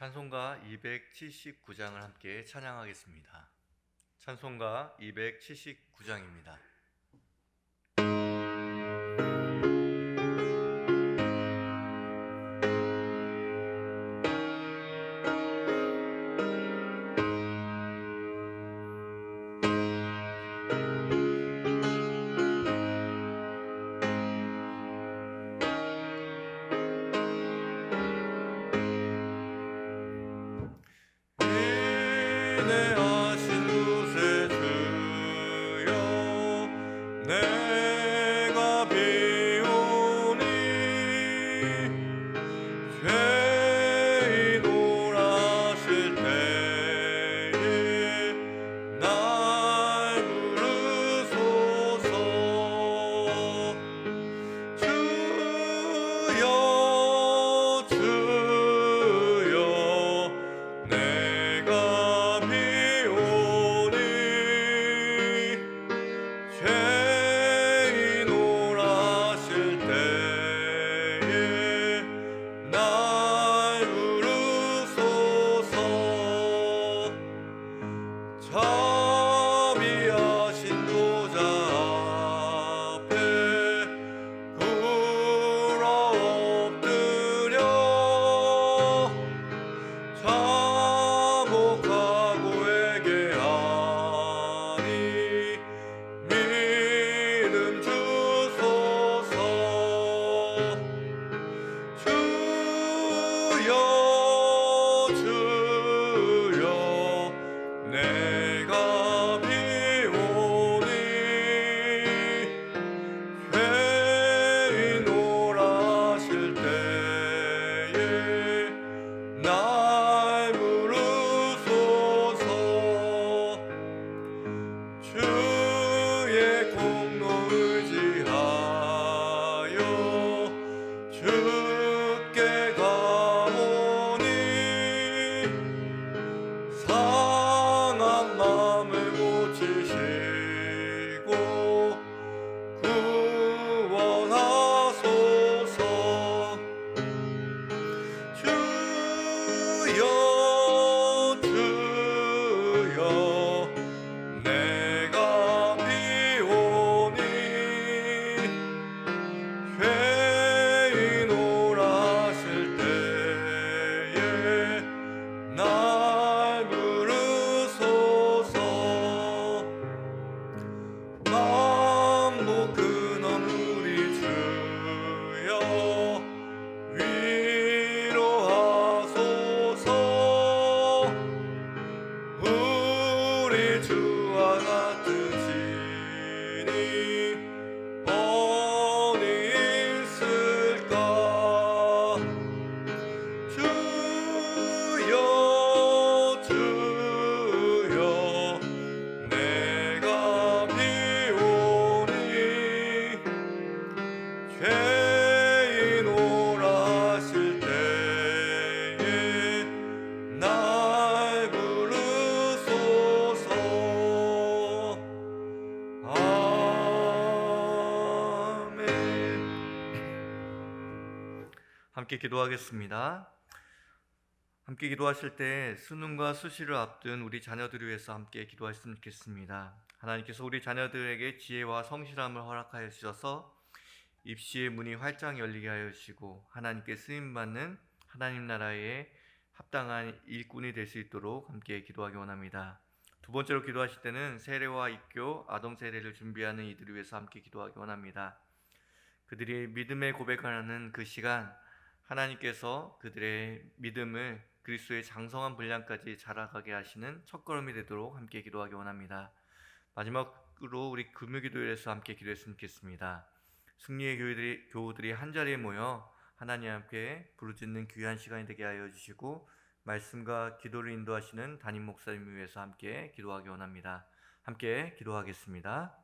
찬송가 279장을 함께 찬양하겠습니다. 찬송가 279장입니다. 함께 기도하겠습니다. 함께 기도하실 때 수능과 수시를 앞둔 우리 자녀들을 위해서 함께 기도하셨으면 좋겠습니다. 하나님께서 우리 자녀들에게 지혜와 성실함을 허락하여 주셔서 입시의 문이 활짝 열리게 하여 주시고 하나님께 쓰임받는 하나님 나라의 합당한 일꾼이 될 수 있도록 함께 기도하기 원합니다. 두 번째로 기도하실 때는 세례와 입교, 아동 세례를 준비하는 이들을 위해서 함께 기도하기 원합니다. 그들이 믿음의 고백하는 그 시간, 하나님께서 그들의 믿음을 그리스도의 장성한 분량까지 자라가게 하시는 첫걸음이 되도록 함께 기도하기 원합니다. 마지막으로 우리 금요기도회에서 함께 기도했으면 좋겠습니다. 승리의 교우들이 한자리에 모여 하나님 함께 부르짖는 귀한 시간이 되게 하여 주시고 말씀과 기도를 인도하시는 담임 목사님을 위해서 함께 기도하기 원합니다. 함께 기도하겠습니다.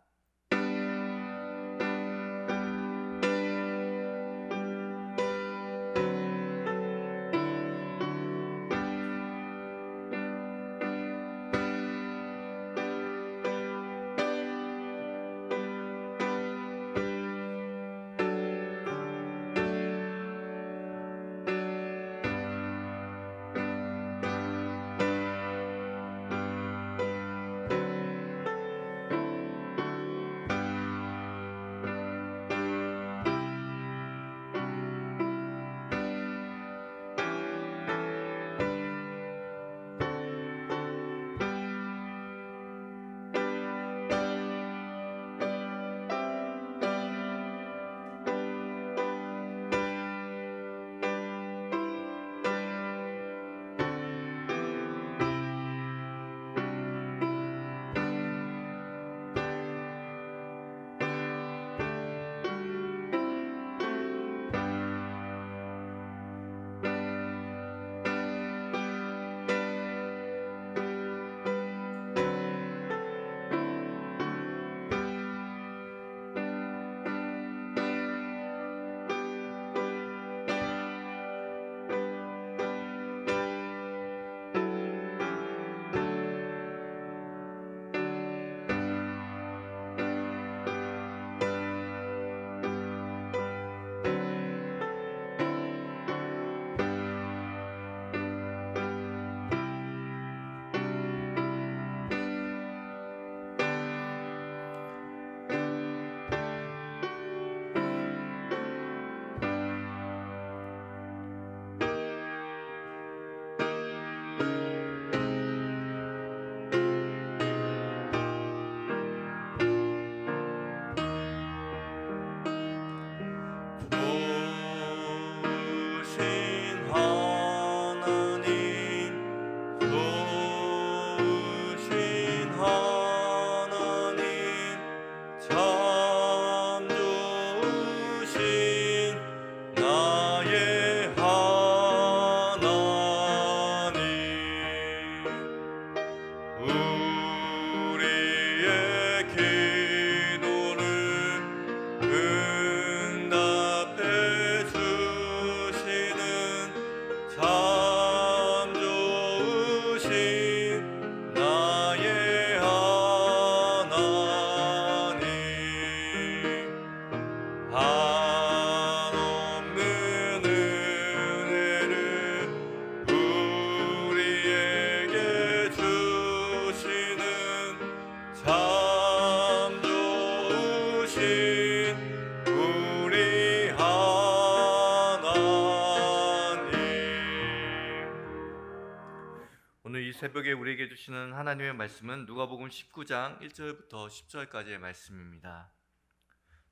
새벽에 우리에게 주시는 하나님의 말씀은 누가복음 19장 1절부터 10절까지의 말씀입니다.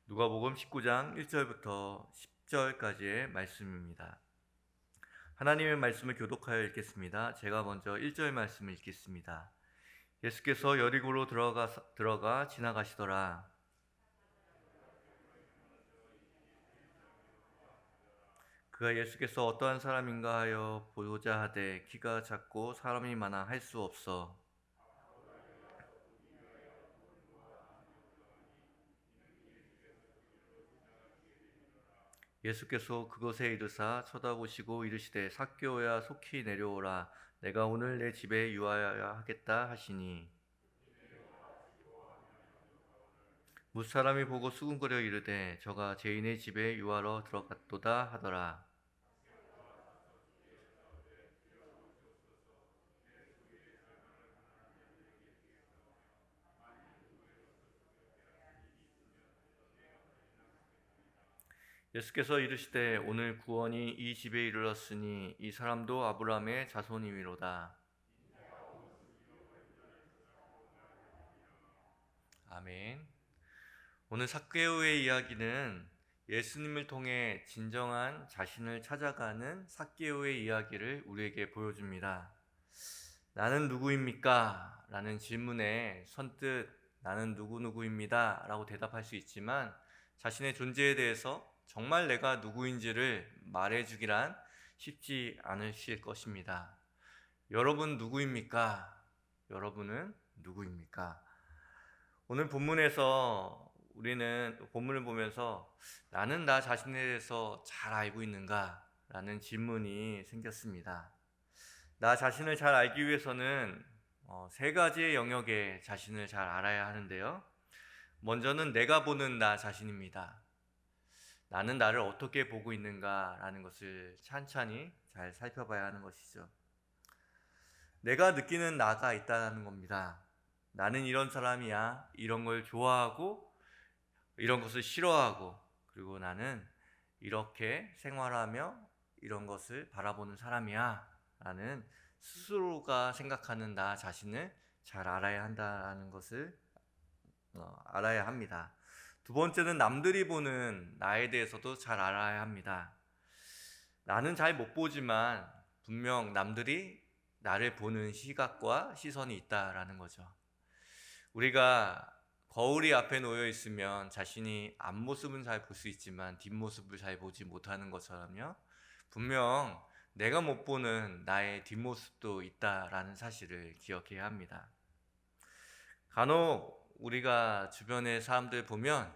누가복음 19장 1절부터 10절까지의 말씀입니다. 하나님의 말씀을 교독하여 읽겠습니다. 제가 먼저 1절 말씀을 읽겠습니다. 예수께서 여리고로 들어가 지나가시더라. 그가 예수께서 어떠한 사람인가 하여 보고자 하되 키가 작고 사람이 많아 할 수 없어. 예수께서 그곳에 이르사 쳐다보시고 이르시되 삭개오야 속히 내려오라. 내가 오늘 내 집에 유하여야 하겠다 하시니 무사람이 보고 수군거려 이르되 저가 죄인의 집에 유하러 들어갔도다 하더라. 예수께서 이르시되 오늘 구원이 이 집에 이르렀으니 이 사람도 아브라함의 자손이미로다. 아멘. 오늘 삭개오의 이야기는 예수님을 통해 진정한 자신을 찾아가는 삭개오의 이야기를 우리에게 보여줍니다. 나는 누구입니까? 라는 질문에 선뜻 나는 누구누구입니다 라고 대답할 수 있지만 자신의 존재에 대해서 정말 내가 누구인지를 말해주기란 쉽지 않으실 것입니다. 여러분 누구입니까? 여러분은 누구입니까? 오늘 본문에서 우리는 본문을 보면서 나는 나 자신에 대해서 잘 알고 있는가? 라는 질문이 생겼습니다. 나 자신을 잘 알기 위해서는 세 가지의 영역에 자신을 잘 알아야 하는데요. 먼저는 내가 보는 나 자신입니다. 나는 나를 어떻게 보고 있는가라는 것을 찬찬히 잘 살펴봐야 하는 것이죠. 내가 느끼는 나가 있다는 겁니다. 나는 이런 사람이야. 이런 걸 좋아하고 이런 것을 싫어하고 그리고 나는 이렇게 생활하며 이런 것을 바라보는 사람이야 라는 스스로가 생각하는 나 자신을 잘 알아야 한다는 것을 알아야 합니다. 두 번째는 남들이 보는 나에 대해서도 잘 알아야 합니다. 나는 잘 못 보지만 분명 남들이 나를 보는 시각과 시선이 있다라는 거죠. 우리가 거울이 앞에 놓여 있으면 자신이 앞모습은 잘 볼 수 있지만 뒷모습을 잘 보지 못하는 것처럼요. 분명 내가 못 보는 나의 뒷모습도 있다라는 사실을 기억해야 합니다. 간혹 우리가 주변의 사람들 보면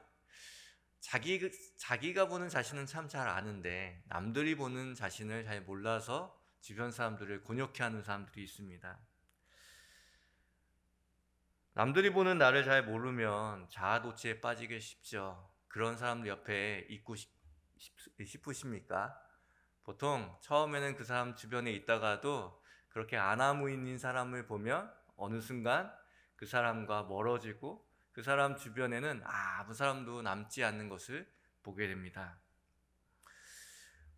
자기가 보는 자신은 참 잘 아는데 남들이 보는 자신을 잘 몰라서 주변 사람들을 곤욕해하는 사람들이 있습니다. 남들이 보는 나를 잘 모르면 자아도취에 빠지기 쉽죠. 그런 사람들 옆에 있고 싶으십니까? 보통 처음에는 그 사람 주변에 있다가도 그렇게 아나무인인 사람을 보면 어느 순간 그 사람과 멀어지고 그 사람 주변에는 아무 사람도 남지 않는 것을 보게 됩니다.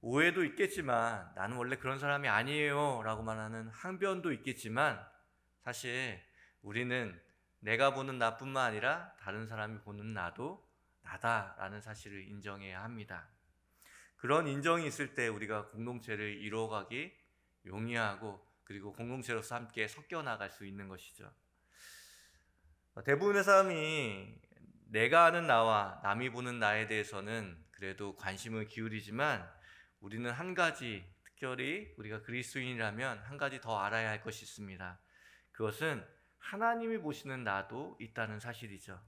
오해도 있겠지만 나는 원래 그런 사람이 아니에요 라고 말하는 항변도 있겠지만 사실 우리는 내가 보는 나뿐만 아니라 다른 사람이 보는 나도 나다라는 사실을 인정해야 합니다. 그런 인정이 있을 때 우리가 공동체를 이루어가기 용이하고 그리고 공동체로서 함께 섞여 나갈 수 있는 것이죠. 대부분의 사람이 내가 아는 나와 남이 보는 나에 대해서는 그래도 관심을 기울이지만 우리는 한 가지, 특별히 우리가 그리스도인이라면 한 가지 더 알아야 할 것이 있습니다. 그것은 하나님이 보시는 나도 있다는 사실이죠.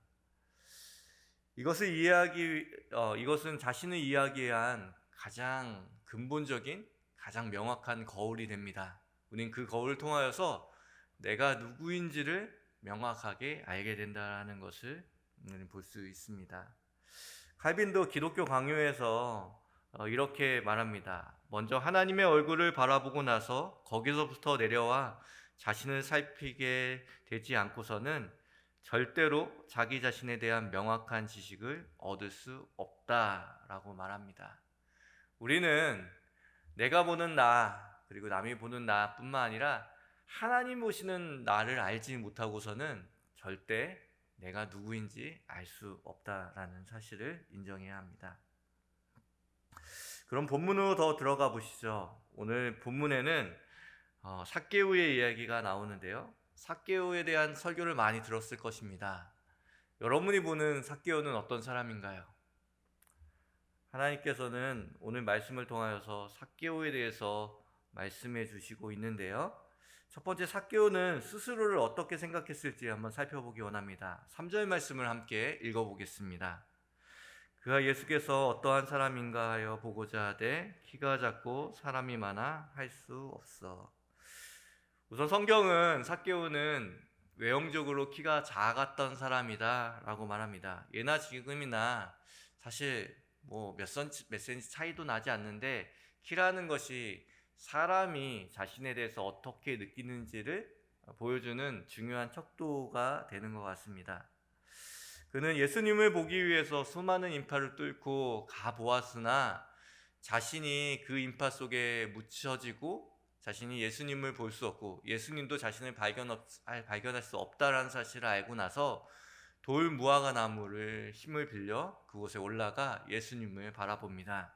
이것은 자신을 이해하기 위한 가장 근본적인, 가장 명확한 거울이 됩니다. 우린 그 거울을 통하여서 내가 누구인지를 명확하게 알게 된다는 것을 볼 수 있습니다. 칼빈도 기독교 강요에서 이렇게 말합니다. 먼저 하나님의 얼굴을 바라보고 나서 거기서부터 내려와 자신을 살피게 되지 않고서는 절대로 자기 자신에 대한 명확한 지식을 얻을 수 없다라고 말합니다. 우리는 내가 보는 나 그리고 남이 보는 나뿐만 아니라 하나님 오시는 나를 알지 못하고서는 절대 내가 누구인지 알 수 없다라는 사실을 인정해야 합니다. 그럼 본문으로 더 들어가 보시죠. 오늘 본문에는 삭개오의 이야기가 나오는데요. 삭개오에 대한 설교를 많이 들었을 것입니다. 여러분이 보는 삭개오는 어떤 사람인가요? 하나님께서는 오늘 말씀을 통하여서 삭개오에 대해서 말씀해 주시고 있는데요. 첫 번째, 삭개오는 스스로를 어떻게 생각했을지 한번 살펴보기 원합니다. 3절 말씀을 함께 읽어보겠습니다. 그가 예수께서 어떠한 사람인가 하여 보고자 하되 키가 작고 사람이 많아 할 수 없어. 우선 성경은 삭개오는 외형적으로 키가 작았던 사람이다 라고 말합니다. 예나 지금이나 사실 몇 센치 차이도 나지 않는데, 키라는 것이 사람이 자신에 대해서 어떻게 느끼는지를 보여주는 중요한 척도가 되는 것 같습니다. 그는 예수님을 보기 위해서 수많은 인파를 뚫고 가보았으나 자신이 그 인파 속에 묻혀지고 자신이 예수님을 볼 수 없고 예수님도 자신을 발견할 수 없다라는 사실을 알고 나서 돌 무화과 나무를 힘을 빌려 그곳에 올라가 예수님을 바라봅니다.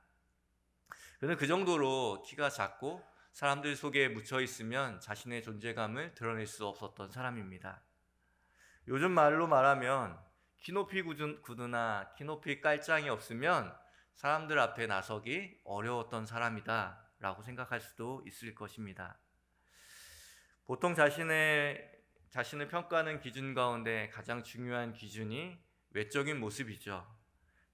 그는 그 정도로 키가 작고 사람들 속에 묻혀 있으면 자신의 존재감을 드러낼 수 없었던 사람입니다. 요즘 말로 말하면 키높이 구두나 키높이 깔짱이 없으면 사람들 앞에 나서기 어려웠던 사람이다 라고 생각할 수도 있을 것입니다. 보통 자신을 평가하는 기준 가운데 가장 중요한 기준이 외적인 모습이죠.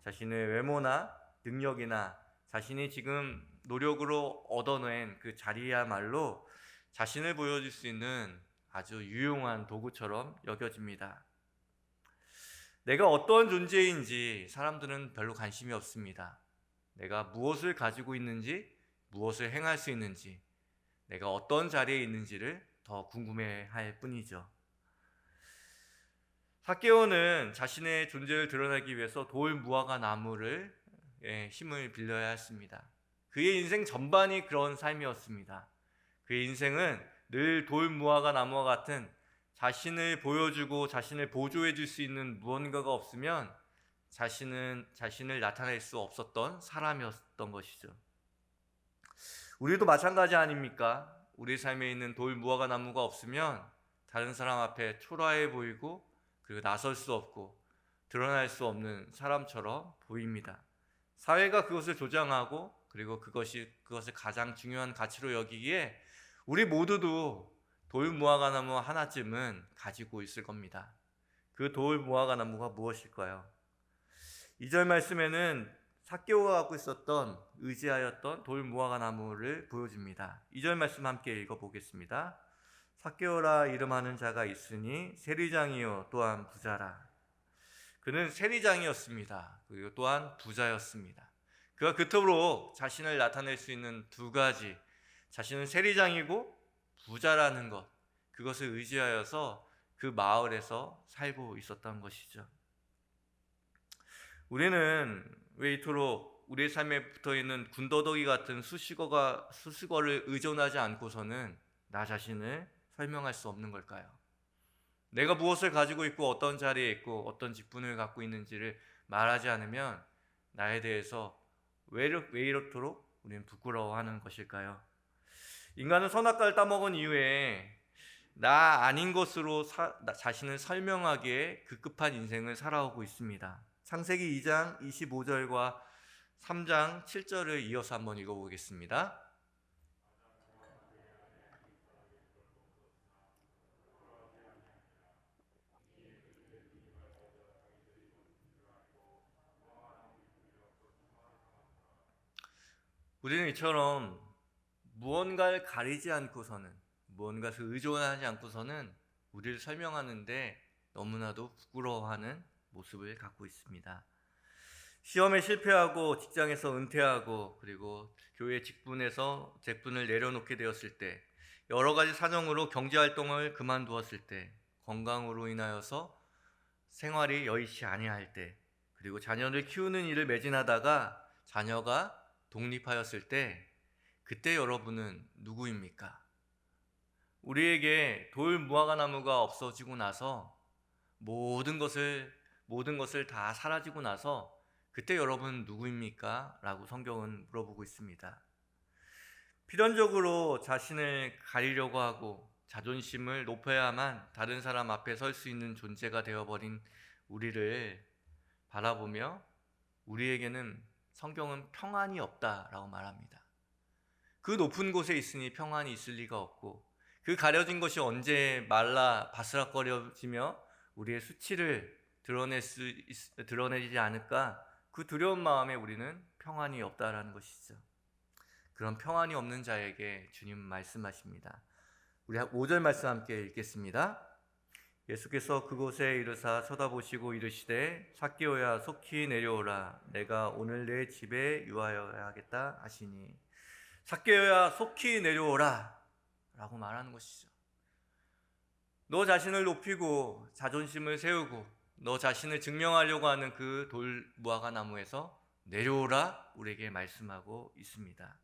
자신의 외모나 능력이나 자신이 지금 노력으로 얻어낸 그 자리야말로 자신을 보여줄 수 있는 아주 유용한 도구처럼 여겨집니다. 내가 어떤 존재인지 사람들은 별로 관심이 없습니다. 내가 무엇을 가지고 있는지, 무엇을 행할 수 있는지, 내가 어떤 자리에 있는지를 더 궁금해할 뿐이죠. 삭개오는 자신의 존재를 드러내기 위해서 돌 무화과 나무를 힘을 빌려야 했습니다. 그의 인생 전반이 그런 삶이었습니다. 그의 인생은 늘 돌 무화과 나무와 같은 자신을 보여주고 자신을 보조해 줄 수 있는 무언가가 없으면 자신을 나타낼 수 없었던 사람이었던 것이죠. 우리도 마찬가지 아닙니까? 우리 삶에 있는 돌 무화과 나무가 없으면 다른 사람 앞에 초라해 보이고 그리고 나설 수 없고 드러날 수 없는 사람처럼 보입니다. 사회가 그것을 조장하고 그리고 그것을 가장 중요한 가치로 여기기에 우리 모두도 돌 무화과 나무 하나쯤은 가지고 있을 겁니다. 그 돌 무화과 나무가 무엇일까요? 2절 말씀에는 삭개오가 갖고 있었던 의지하였던 돌 무화과 나무를 보여줍니다. 2절 말씀 함께 읽어보겠습니다. 삭개오라 이름하는 자가 있으니 세리장이요 또한 부자라. 그는 세리장이었습니다. 그리고 또한 부자였습니다. 그가 그토록 자신을 나타낼 수 있는 두 가지, 자신은 세리장이고 부자라는 것, 그것을 의지하여서 그 마을에서 살고 있었던 것이죠. 우리는 왜 이토록 우리의 삶에 붙어있는 군더더기 같은 수식어를 의존하지 않고서는 나 자신을 설명할 수 없는 걸까요? 내가 무엇을 가지고 있고 어떤 자리에 있고 어떤 직분을 갖고 있는지를 말하지 않으면 나에 대해서 왜 이렇도록 우리는 부끄러워하는 것일까요? 인간은 선악과를 따먹은 이후에 나 아닌 것으로 자신을 설명하기에 급급한 인생을 살아오고 있습니다. 창세기 2장 25절과 3장 7절을 이어서 한번 읽어보겠습니다. 우리는 이처럼 무언가를 가리지 않고서는, 무언가를 의존하지 않고서는 우리를 설명하는데 너무나도 부끄러워하는 모습을 갖고 있습니다. 시험에 실패하고 직장에서 은퇴하고 그리고 교회 직분에서 직분을 내려놓게 되었을 때, 여러 가지 사정으로 경제활동을 그만두었을 때, 건강으로 인하여서 생활이 여의치 아니할 때, 그리고 자녀를 키우는 일을 매진하다가 자녀가 독립하였을 때, 그때 여러분은 누구입니까? 우리에게 돌 무화과 나무가 없어지고 나서 모든 것을 다 사라지고 나서 그때 여러분 누구입니까? 라고 성경은 물어보고 있습니다. 필연적으로 자신을 가리려고 하고 자존심을 높여야만 다른 사람 앞에 설 수 있는 존재가 되어버린 우리를 바라보며 우리에게는 성경은 평안이 없다라고 말합니다. 그 높은 곳에 있으니 평안이 있을 리가 없고 그 가려진 것이 언제 말라 바스락거려지며 우리의 수치를 드러내지 않을까, 그 두려운 마음에 우리는 평안이 없다라는 것이죠. 그런 평안이 없는 자에게 주님 말씀하십니다. 우리 5절 말씀 함께 읽겠습니다. 예수께서 그곳에 이르사 쳐다보시고 이르시되 삭개오야 속히 내려오라, 내가 오늘 내 집에 유하여야겠다 하시니, 삭개오야 속히 내려오라 라고 말하는 것이죠. 너 자신을 높이고 자존심을 세우고 너 자신을 증명하려고 하는 그 돌 무화과 나무에서 내려오라 우리에게 말씀하고 있습니다.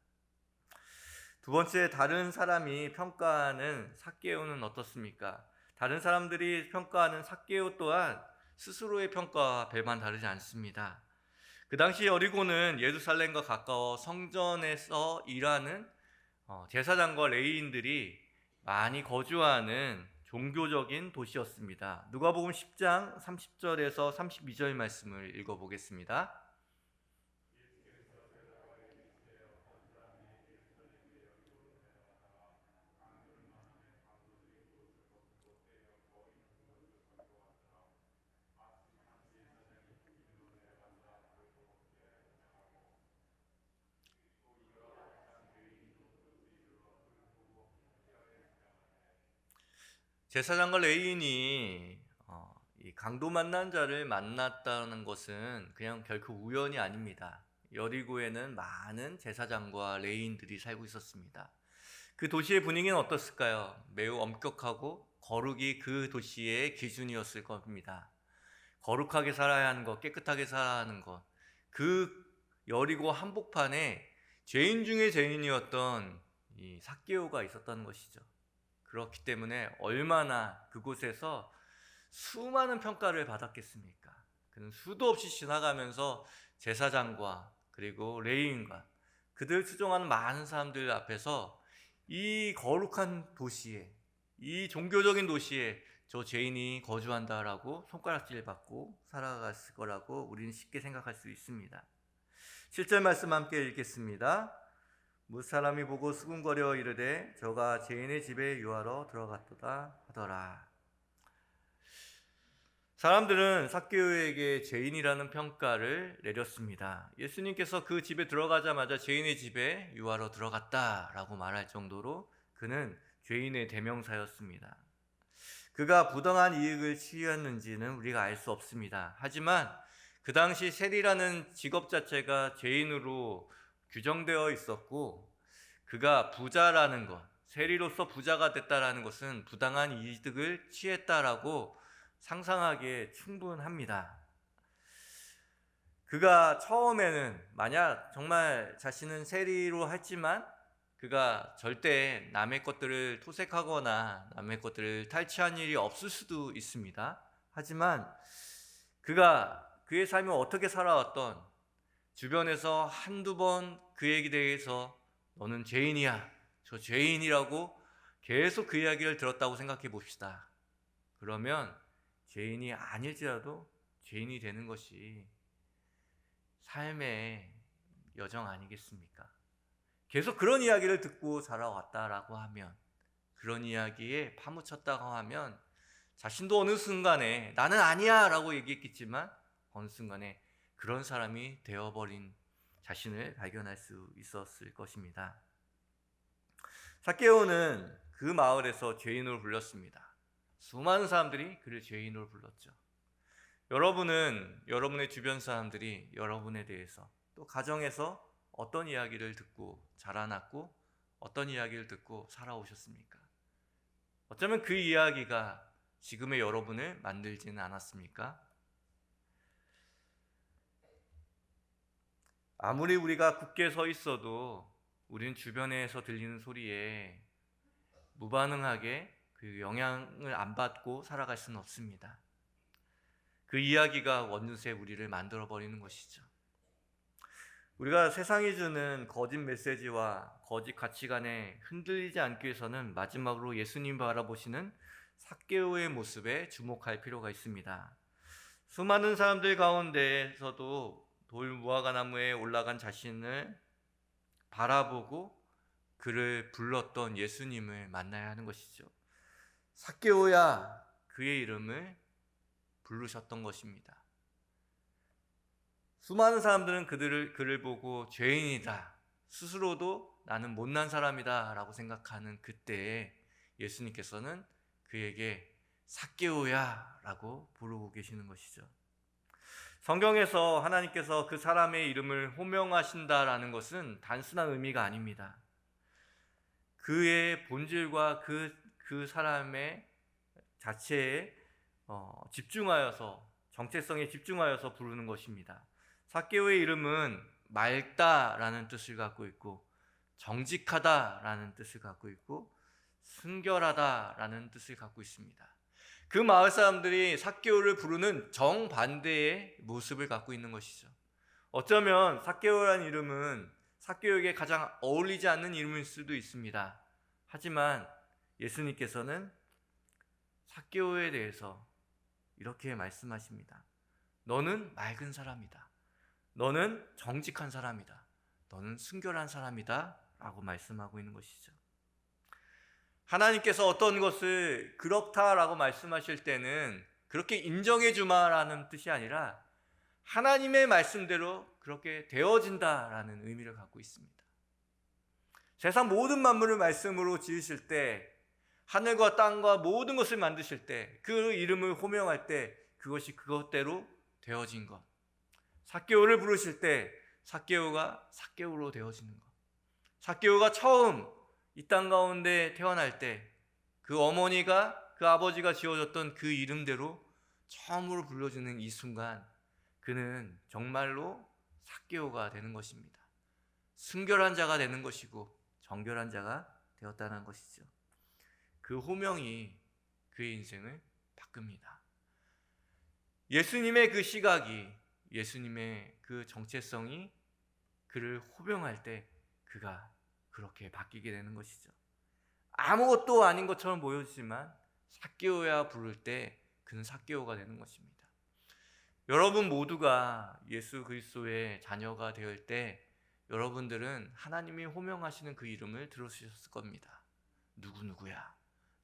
두 번째, 다른 사람이 평가하는 삭개오는 어떻습니까? 다른 사람들이 평가하는 삭개오 또한 스스로의 평가와 별반 다르지 않습니다. 그 당시 여리고는 예루살렘과 가까워 성전에서 일하는 제사장과 레위인들이 많이 거주하는 종교적인 도시였습니다. 누가복음 10장 30절에서 32절 말씀을 읽어보겠습니다. 제사장과 레위인이 이 강도 만난 자를 만났다는 것은 그냥 결코 우연이 아닙니다. 여리고에는 많은 제사장과 레위인들이 살고 있었습니다. 그 도시의 분위기는 어떻을까요? 매우 엄격하고 거룩이 그 도시의 기준이었을 겁니다. 거룩하게 살아야 하는 것, 깨끗하게 살아야 하는 것. 그 여리고 한복판에 죄인 중에 죄인이었던 이 삭개오가 있었다는 것이죠. 그렇기 때문에 얼마나 그곳에서 수많은 평가를 받았겠습니까? 그는 수도 없이 지나가면서 제사장과 그리고 레위인과 그들 추종하는 많은 사람들 앞에서 이 거룩한 도시에, 이 종교적인 도시에 저 죄인이 거주한다라고 손가락질 받고 살아갔을 거라고 우리는 쉽게 생각할 수 있습니다. 7절 말씀 함께 읽겠습니다. 무사람이 보고 수군거려 이르되 저가 죄인의 집에 유하러 들어갔도다 하더라. 사람들은 삭개오에게 죄인이라는 평가를 내렸습니다. 예수님께서 그 집에 들어가자마자 죄인의 집에 유하러 들어갔다라고 말할 정도로 그는 죄인의 대명사였습니다. 그가 부당한 이익을 취했는지는 우리가 알 수 없습니다. 하지만 그 당시 세리라는 직업 자체가 죄인으로 규정되어 있었고, 그가 부자라는 것, 세리로서 부자가 됐다라는 것은 부당한 이득을 취했다라고 상상하기에 충분합니다. 그가 처음에는 만약 정말 자신은 세리로 했지만 그가 절대 남의 것들을 토색하거나 남의 것들을 탈취한 일이 없을 수도 있습니다. 하지만 그가 그의 삶을 어떻게 살아왔던, 주변에서 한두 번 그에게 대해서 너는 죄인이야, 저 죄인이라고 계속 그 이야기를 들었다고 생각해 봅시다. 그러면 죄인이 아닐지라도 죄인이 되는 것이 삶의 여정 아니겠습니까? 계속 그런 이야기를 듣고 자라왔다라고 하면, 그런 이야기에 파묻혔다고 하면 자신도 어느 순간에 나는 아니야 라고 얘기했겠지만 어느 순간에 그런 사람이 되어버린 자신을 발견할 수 있었을 것입니다. 삭개오는 그 마을에서 죄인으로 불렸습니다. 수많은 사람들이 그를 죄인으로 불렀죠. 여러분은 여러분의 주변 사람들이 여러분에 대해서, 또 가정에서 어떤 이야기를 듣고 자라났고 어떤 이야기를 듣고 살아오셨습니까? 어쩌면 그 이야기가 지금의 여러분을 만들지는 않았습니까? 아무리 우리가 굳게 서 있어도 우리는 주변에서 들리는 소리에 무반응하게 그 영향을 안 받고 살아갈 수는 없습니다. 그 이야기가 원누스의 우리를 만들어 버리는 것이죠. 우리가 세상이 주는 거짓 메시지와 거짓 가치관에 흔들리지 않기 위해서는 마지막으로 예수님 바라보시는 삭개오의 모습에 주목할 필요가 있습니다. 수많은 사람들 가운데에서도 돌 무화과 나무에 올라간 자신을 바라보고 그를 불렀던 예수님을 만나야 하는 것이죠. 삭개오야, 그의 이름을 부르셨던 것입니다. 수많은 사람들은 그를 보고 죄인이다, 스스로도 나는 못난 사람이다 라고 생각하는 그때에 예수님께서는 그에게 삭개오야 라고 부르고 계시는 것이죠. 성경에서 하나님께서 그 사람의 이름을 호명하신다라는 것은 단순한 의미가 아닙니다. 그의 본질과 그 사람의 자체에 집중하여서, 정체성에 집중하여서 부르는 것입니다. 삭개오의 이름은 맑다라는 뜻을 갖고 있고, 정직하다라는 뜻을 갖고 있고, 순결하다라는 뜻을 갖고 있습니다. 그 마을 사람들이 삭개오를 부르는 정반대의 모습을 갖고 있는 것이죠. 어쩌면 삭개오라는 이름은 삭개오에게 가장 어울리지 않는 이름일 수도 있습니다. 하지만 예수님께서는 삭개오에 대해서 이렇게 말씀하십니다. 너는 맑은 사람이다. 너는 정직한 사람이다. 너는 순결한 사람이다 라고 말씀하고 있는 것이죠. 하나님께서 어떤 것을 그렇다라고 말씀하실 때는 그렇게 인정해 주마라는 뜻이 아니라 하나님의 말씀대로 그렇게 되어진다라는 의미를 갖고 있습니다. 세상 모든 만물을 말씀으로 지으실 때, 하늘과 땅과 모든 것을 만드실 때, 그 이름을 호명할 때 그것이 그것대로 되어진 것, 삭개오를 부르실 때 삭개오가 삭개오로 되어지는 것, 삭개오가 처음 이 땅 가운데 태어날 때 그 어머니가, 그 아버지가 지어줬던 그 이름대로 처음으로 불러주는 이 순간 그는 정말로 삭개오가 되는 것입니다. 순결한 자가 되는 것이고 정결한 자가 되었다는 것이죠. 그 호명이 그의 인생을 바꿉니다. 예수님의 그 시각이, 예수님의 그 정체성이 그를 호명할 때 그가 그렇게 바뀌게 되는 것이죠. 아무것도 아닌 것처럼 보여지지만 삭개오야 부를 때 그는 삭개오가 되는 것입니다. 여러분 모두가 예수 그리스도의 자녀가 될 때 여러분들은 하나님이 호명하시는 그 이름을 들으셨을 겁니다. 누구누구야,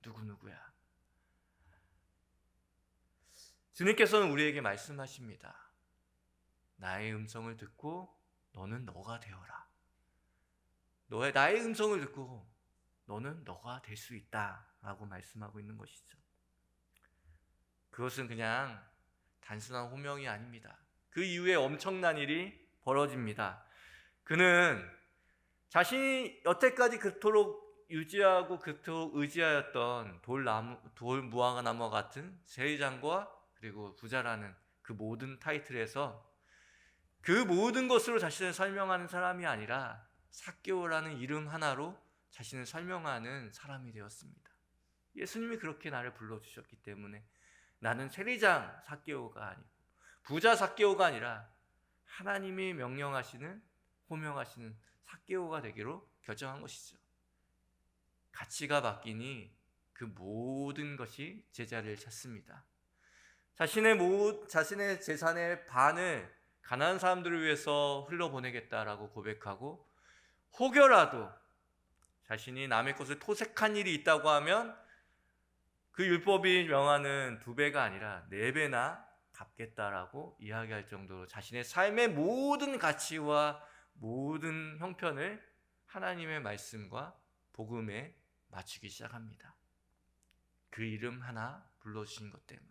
누구누구야. 주님께서는 우리에게 말씀하십니다. 나의 음성을 듣고 너는 너가 되어라. 나의 음성을 듣고 너는 너가 될 수 있다 라고 말씀하고 있는 것이죠. 그것은 그냥 단순한 호명이 아닙니다. 그 이후에 엄청난 일이 벌어집니다. 그는 자신이 여태까지 그토록 유지하고 그토록 의지하였던 돌 무화과 나무와 같은 세리장과 그리고 부자라는 그 모든 타이틀에서 그 모든 것으로 자신을 설명하는 사람이 아니라 삭개오라는 이름 하나로 자신을 설명하는 사람이 되었습니다. 예수님이 그렇게 나를 불러주셨기 때문에 나는 세리장 삭개오가 아니고 부자 삭개오가 아니라 하나님이 명령하시는, 호명하시는 삭개오가 되기로 결정한 것이죠. 가치가 바뀌니 그 모든 것이 제자리를 찾습니다. 자신의 재산의 반을 가난한 사람들을 위해서 흘려보내겠다라고 고백하고, 혹여라도 자신이 남의 것을 토색한 일이 있다고 하면 그 율법이 명하는 2배가 아니라 4배나 갚겠다라고 이야기할 정도로 자신의 삶의 모든 가치와 모든 형편을 하나님의 말씀과 복음에 맞추기 시작합니다. 그 이름 하나 불러주신 것 때문에,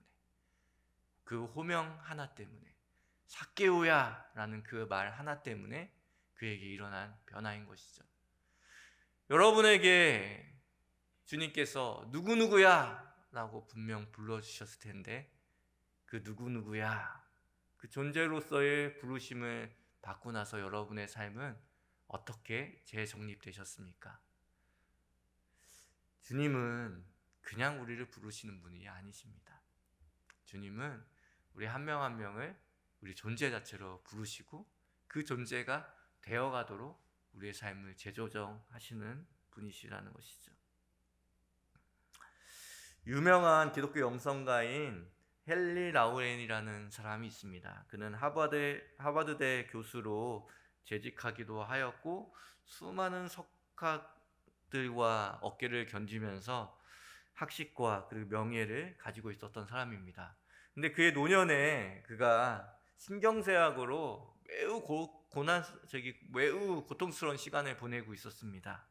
그 호명 하나 때문에, 삭개오야 라는 그 말 하나 때문에 그에게 일어난 변화인 것이죠. 여러분에게 주님께서 누구누구야 라고 분명 불러주셨을 텐데 그 누구누구야, 그 존재로서의 부르심을 받고 나서 여러분의 삶은 어떻게 재정립되셨습니까? 주님은 그냥 우리를 부르시는 분이 아니십니다. 주님은 우리 한 명 한 명을 우리 존재 자체로 부르시고 그 존재가 되어가도록 우리의 삶을 재조정하시는 분이시라는 것이죠. 유명한 기독교 영성가인 헨리 라우렌이라는 사람이 있습니다. 그는 하버드대 교수로 재직하기도 하였고 수많은 석학들과 어깨를 견디면서 학식과 그리고 명예를 가지고 있었던 사람입니다. 근데 그의 노년에 그가 신경쇠약으로 매우 고통스러운 시간을 보내고 있었습니다.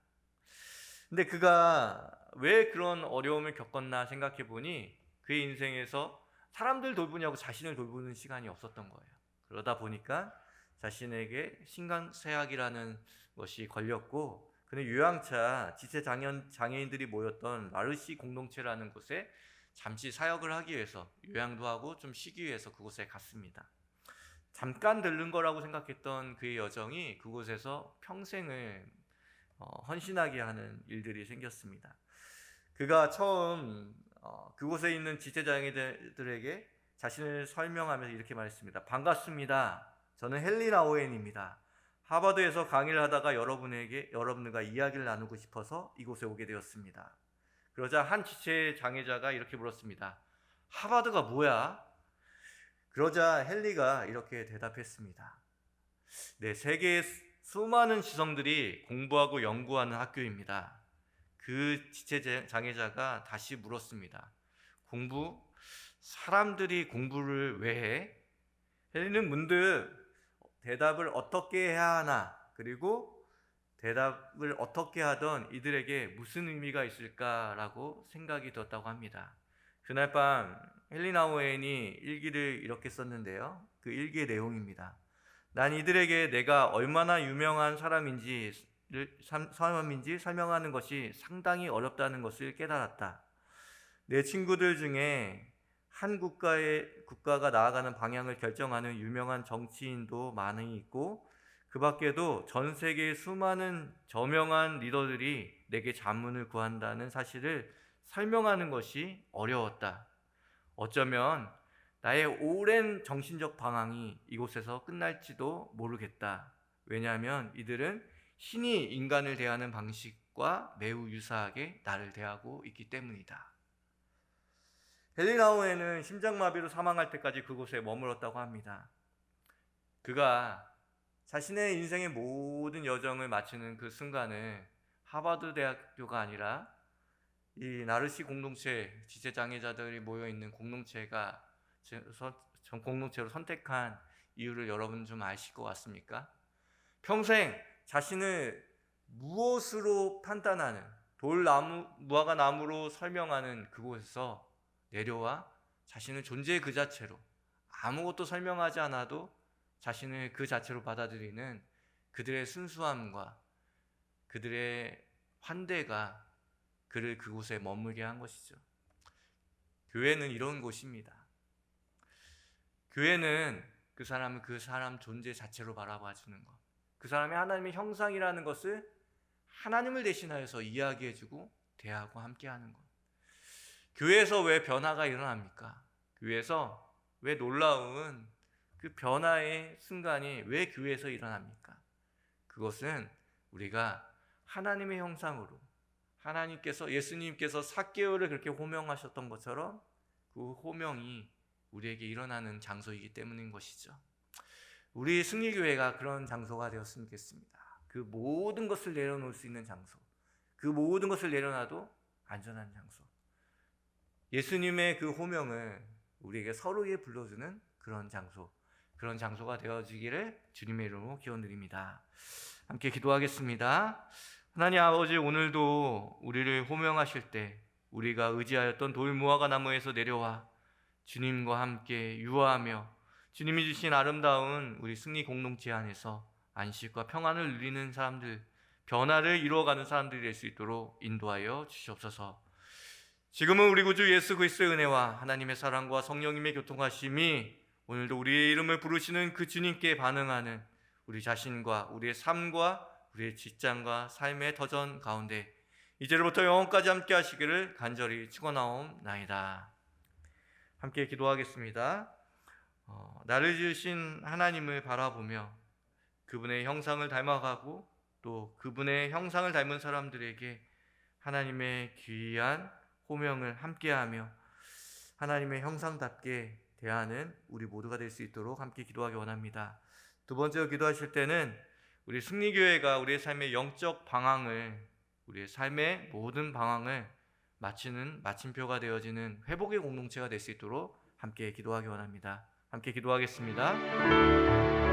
근데 그가 왜 그런 어려움을 겪었나 생각해 보니 그의 인생에서 사람들 돌보냐고 자신을 돌보는 시간이 없었던 거예요. 그러다 보니까 자신에게 신경쇠약이라는 것이 걸렸고 그는 유양차 지체장애인들이 모였던 라르시 공동체라는 곳에 잠시 사역을 하기 위해서 요양도 하고 좀 쉬기 위해서 그곳에 갔습니다. 잠깐 들른 거라고 생각했던 그의 여정이 그곳에서 평생을 헌신하게 하는 일들이 생겼습니다. 그가 처음 그곳에 있는 지체장애인들에게 자신을 설명하면서 이렇게 말했습니다. 반갑습니다. 저는 헨리 라우엔입니다. 하버드에서 강의를 하다가 여러분들과 이야기를 나누고 싶어서 이곳에 오게 되었습니다. 그러자 한 지체장애자가 이렇게 물었습니다. 하버드가 뭐야? 그러자 헨리가 이렇게 대답했습니다. 네, 세계의 수많은 지성들이 공부하고 연구하는 학교입니다. 그 지체장애자가 다시 물었습니다. 사람들이 공부를 왜 해? 헨리는 문득 대답을 어떻게 해야 하나, 그리고 대답을 어떻게 하던 이들에게 무슨 의미가 있을까라고 생각이 들었다고 합니다. 그날 밤 헨리 라우엔이 일기를 이렇게 썼는데요. 그 일기의 내용입니다. 난 이들에게 내가 얼마나 유명한 사람인지 설명하는 것이 상당히 어렵다는 것을 깨달았다. 내 친구들 중에 한 국가가 나아가는 방향을 결정하는 유명한 정치인도 많이 있고 그 밖에도 전 세계의 수많은 저명한 리더들이 내게 자문을 구한다는 사실을 설명하는 것이 어려웠다. 어쩌면 나의 오랜 정신적 방황이 이곳에서 끝날지도 모르겠다. 왜냐하면 이들은 신이 인간을 대하는 방식과 매우 유사하게 나를 대하고 있기 때문이다. 헨리 라우엔은 심장마비로 사망할 때까지 그곳에 머물렀다고 합니다. 그가 자신의 인생의 모든 여정을 마치는 그 순간을 하버드 대학교가 아니라 이 나르시 공동체, 지체장애자들이 모여있는 공동체로 선택한 이유를 여러분 좀 아실 것 같습니까? 평생 자신을 무엇으로 판단하는 무화과 나무로 설명하는 그곳에서 내려와 자신의 존재 그 자체로 아무것도 설명하지 않아도 자신을 그 자체로 받아들이는 그들의 순수함과 그들의 환대가 그를 그곳에 머물게 한 것이죠. 교회는 이런 곳입니다. 교회는 그 사람을 그 사람 존재 자체로 바라봐 주는 것, 그 사람이 하나님의 형상이라는 것을 하나님을 대신하여서 이야기해주고 대하고 함께하는 것. 교회에서 왜 변화가 일어납니까? 교회에서 왜 놀라운 그 변화의 순간이 왜 교회에서 일어납니까? 그것은 우리가 하나님의 형상으로 예수님께서 삭개오를 그렇게 호명하셨던 것처럼 그 호명이 우리에게 일어나는 장소이기 때문인 것이죠. 우리 승리교회가 그런 장소가 되었으면 좋겠습니다. 그 모든 것을 내려놓을 수 있는 장소, 그 모든 것을 내려놔도 안전한 장소, 예수님의 그 호명을 우리에게 서로에게 불러주는 그런 장소가 되어지기를 주님의 이름으로 기원드립니다. 함께 기도하겠습니다. 하나님 아버지, 오늘도 우리를 호명하실 때 우리가 의지하였던 돌무화과 나무에서 내려와 주님과 함께 유화하며 주님이 주신 아름다운 우리 승리 공동체 안에서 안식과 평안을 누리는 사람들, 변화를 이루어가는 사람들이 될 수 있도록 인도하여 주시옵소서. 지금은 우리 구주 예수 그리스도의 은혜와 하나님의 사랑과 성령님의 교통하심이 오늘도 우리의 이름을 부르시는 그 주님께 반응하는 우리 자신과 우리의 삶과 우리의 직장과 삶의 터전 가운데 이제로부터 영원까지 함께 하시기를 간절히 축원하옵나이다. 함께 기도하겠습니다. 나를 지으신 하나님을 바라보며 그분의 형상을 닮아가고 또 그분의 형상을 닮은 사람들에게 하나님의 귀한 호명을 함께하며 하나님의 형상답게 대하는 우리 모두가 될 수 있도록 함께 기도하기 원합니다. 두 번째로 기도하실 때는 우리 승리교회가 우리의 삶의 영적 방향을, 우리의 삶의 모든 방향을 마치는 마침표가 되어지는 회복의 공동체가 될 수 있도록 함께 기도하기 원합니다. 함께 기도하겠습니다.